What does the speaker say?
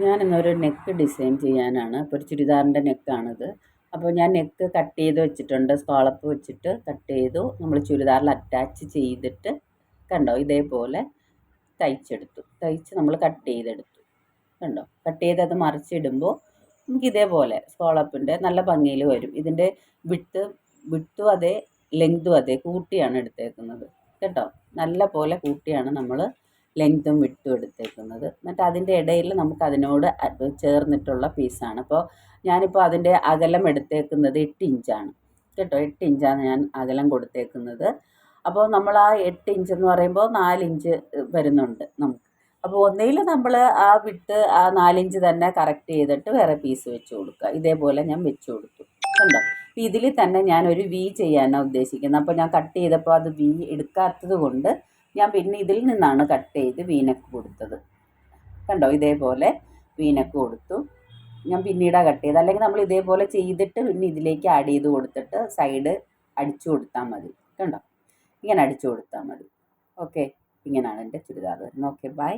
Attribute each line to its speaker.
Speaker 1: ഞാനിന്നൊരു neck design ചെയ്യാനാണ്. അപ്പോൾ ഒരു ചുരിദാറിൻ്റെ നെക്കാണിത്. അപ്പോൾ ഞാൻ നെക്ക് കട്ട് ചെയ്ത് വെച്ചിട്ടുണ്ട്. സ്കാളപ്പ് വെച്ചിട്ട് കട്ട് ചെയ്തു. നമ്മൾ ചുരിദാറിൽ അറ്റാച്ച് ചെയ്തിട്ട് കണ്ടോ ഇതേപോലെ തയ്ച്ചെടുത്തു. തയ്ച്ച് നമ്മൾ കട്ട് ചെയ്തെടുത്തു. കണ്ടോ കട്ട് ചെയ്തത് മറിച്ചിടുമ്പോൾ നമുക്ക് ഇതേപോലെ സ്കാളപ്പിൻ്റെ നല്ല ഭംഗിയിൽ വരും. ഇതിൻ്റെ വിട്ടും അതേ ലെങ്തും അതേ കൂട്ടിയാണ് എടുത്തേക്കുന്നത് കേട്ടോ. നല്ല പോലെ കൂട്ടിയാണ് നമ്മൾ ലെങ്തും വിട്ടും എടുത്തേക്കുന്നത്. എന്നിട്ട് അതിൻ്റെ ഇടയിൽ നമുക്ക് അതിനോട് ചേർന്നിട്ടുള്ള പീസാണ്. അപ്പോൾ ഞാനിപ്പോൾ അതിൻ്റെ അകലം എടുത്തേക്കുന്നത് 8 ഇഞ്ചാണ് കേട്ടോ. 8 ഇഞ്ചാണ് ഞാൻ അകലം കൊടുത്തേക്കുന്നത്. അപ്പോൾ നമ്മൾ ആ 8 ഇഞ്ച് എന്ന് പറയുമ്പോൾ 4 ഇഞ്ച് വരുന്നുണ്ട് നമുക്ക്. അപ്പോൾ ഒന്നുകിൽ നമ്മൾ ആ വിട്ട് ആ 4 ഇഞ്ച് തന്നെ കറക്റ്റ് ചെയ്തിട്ട് വേറെ പീസ് വെച്ച് കൊടുക്കുക. ഇതേപോലെ ഞാൻ വെച്ച് കൊടുത്തു കണ്ടോ. ഇതിൽ തന്നെ ഞാനൊരു വി ചെയ്യാനാണ് ഉദ്ദേശിക്കുന്നത്. അപ്പോൾ ഞാൻ കട്ട് ചെയ്തപ്പോൾ അത് വി എടുക്കാത്തത് കൊണ്ട് ഞാൻ പിന്നെ ഇതിൽ നിന്നാണ് കട്ട് ചെയ്ത് വീനക്ക് കൊടുത്തത് കണ്ടോ. ഇതേപോലെ വീനക്ക് കൊടുത്തു. ഞാൻ പിന്നീടാണ് കട്ട് ചെയ്ത്. അല്ലെങ്കിൽ നമ്മൾ ഇതേപോലെ ചെയ്തിട്ട് പിന്നെ ഇതിലേക്ക് ആഡ് ചെയ്ത് കൊടുത്തിട്ട് സൈഡ് അടിച്ചു കൊടുത്താൽ മതി കണ്ടോ. ഇങ്ങനെ അടിച്ചു കൊടുത്താൽ മതി. ഓക്കെ, ഇങ്ങനെയാണ് എൻ്റെ ചുരിദാർ വരുന്നത്. Okay, by.